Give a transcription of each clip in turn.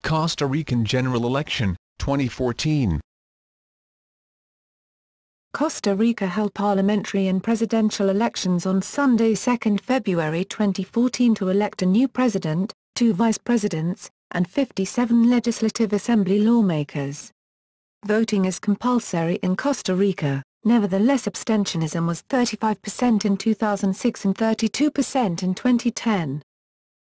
Costa Rican general election, 2014. Costa Rica held parliamentary and presidential elections on Sunday 2 February 2014 to elect a new president, 2 vice presidents, and 57 legislative assembly lawmakers. Voting is compulsory in Costa Rica, nevertheless abstentionism was 35% in 2006 and 32% in 2010.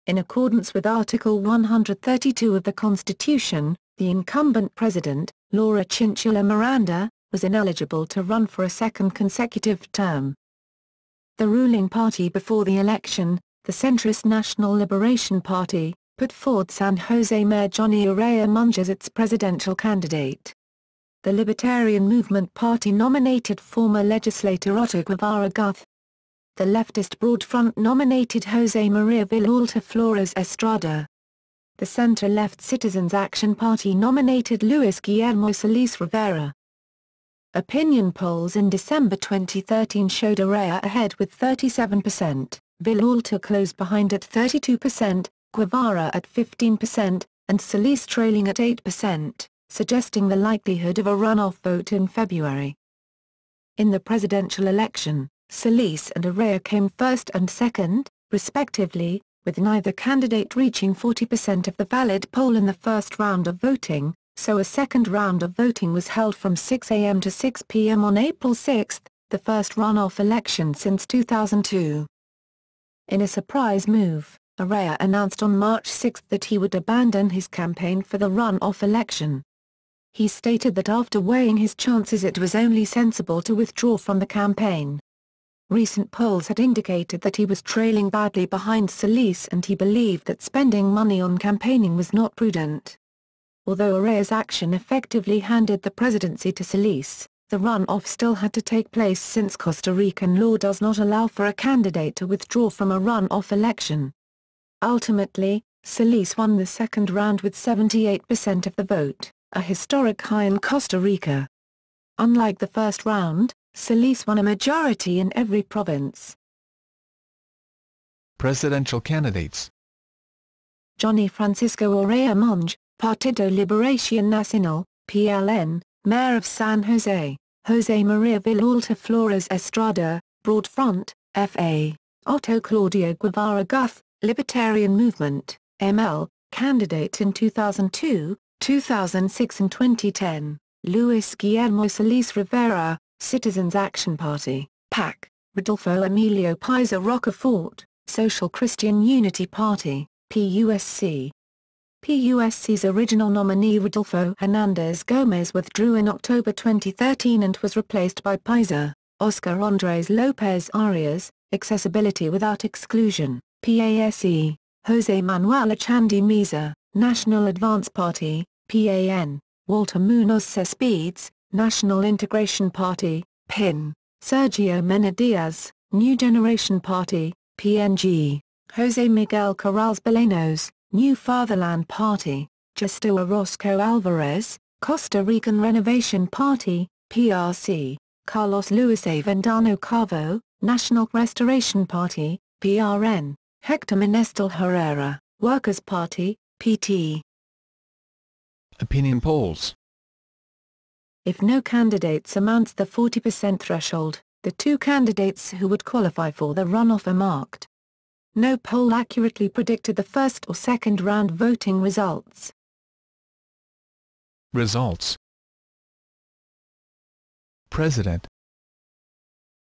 In accordance with Article 132 of the Constitution, the incumbent president, Chinchilla Miranda, was ineligible to run for a second consecutive term. The ruling party before the election, the centrist National Liberation Party, put forward San Jose Mayor Johnny Urrea Monge as its presidential candidate. The Libertarian Movement Party nominated former legislator Otto Guevara Guth. The leftist Broad Front nominated Jose Maria Villalta Flores Estrada. The center-left Citizens Action Party nominated Luis Guillermo Solis Rivera. Opinion polls in December 2013 showed Urrea ahead with 37%, Villalta closed behind at 32%, Guevara at 15%, and Solis trailing at 8%, suggesting the likelihood of a runoff vote in February. In the presidential election, Solis and Urrea came first and second, respectively, with neither candidate reaching 40% of the valid poll in the first round of voting, so a second round of voting was held from 6 a.m. to 6 p.m. on April 6, the first runoff election since 2002. In a surprise move, Urrea announced on March 6 that he would abandon his campaign for the runoff election. He stated that after weighing his chances it was only sensible to withdraw from the campaign. Recent polls had indicated that he was trailing badly behind Solis and he believed that spending money on campaigning was not prudent. Although Urrea's action effectively handed the presidency to Solis, the runoff still had to take place since Costa Rican law does not allow for a candidate to withdraw from a runoff election. Ultimately, Solis won the second round with 78% of the vote, a historic high in Costa Rica. Unlike the first round, Solis won a majority in every province. Presidential candidates: Johnny Francisco Urrea Monge, Partido Liberación Nacional, PLN, Mayor of San Jose; Jose Maria Villalta Flores Estrada, Broad Front, FA; Otto Claudio Guevara Guth, Libertarian Movement, ML, candidate in 2002, 2006 and 2010; Luis Guillermo Solis Rivera, Citizens Action Party, PAC; Rodolfo Emilio Paiza Rocafort, Social Christian Unity Party, PUSC. PUSC's original nominee Rodolfo Hernández Gómez withdrew in October 2013 and was replaced by Paiza. Oscar Andrés López Arias, Accessibility Without Exclusion, PASE; José Manuel Echandi Meza, National Advance Party, PAN; Walter Muñoz Cespedes, National Integration Party, PIN; Sergio Mena Díaz, New Generation Party, PNG; José Miguel Corrales Bolaños, New Fatherland Party; Justo Orozco Alvarez, Costa Rican Renovation Party, PRC; Carlos Luis Avendano Carvo, National Restoration Party, PRN; Hector Menestal Herrera, Workers' Party, PT. Opinion polls: If no candidate surmounts the 40% threshold, the two candidates who would qualify for the runoff are marked. No poll accurately predicted the first or second round voting results. Results: President.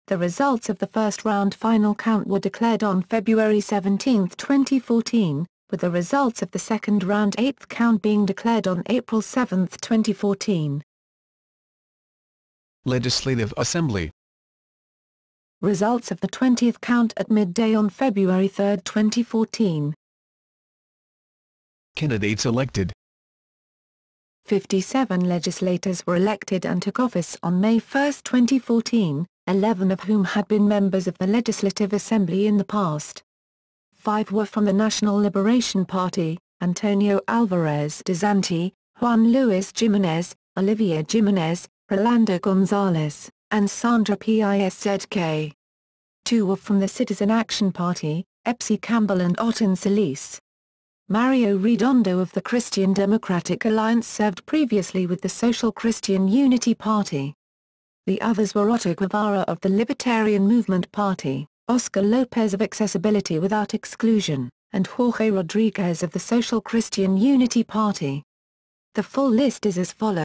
The results of the first round final count were declared on February 17, 2014, with the results of the second round eighth count being declared on April 7, 2014. Legislative Assembly. Results of the 20th count at midday on February 3, 2014. Candidates elected: 57 legislators were elected and took office on May 1, 2014, 11 of whom had been members of the Legislative Assembly in the past. 5 were from the National Liberation Party: Antonio Alvarez Desanti, Juan Luis Jimenez, Olivia Jimenez, Rolando Gonzalez, and Sandra Piszczk. 2 were from the Citizen Action Party, Epsi Campbell and Otten Solis. Mario Redondo of the Christian Democratic Alliance served previously with the Social Christian Unity Party. The others were Otto Guevara of the Libertarian Movement Party, Oscar Lopez of Accessibility Without Exclusion, and Jorge Rodriguez of the Social Christian Unity Party. The full list is as follows.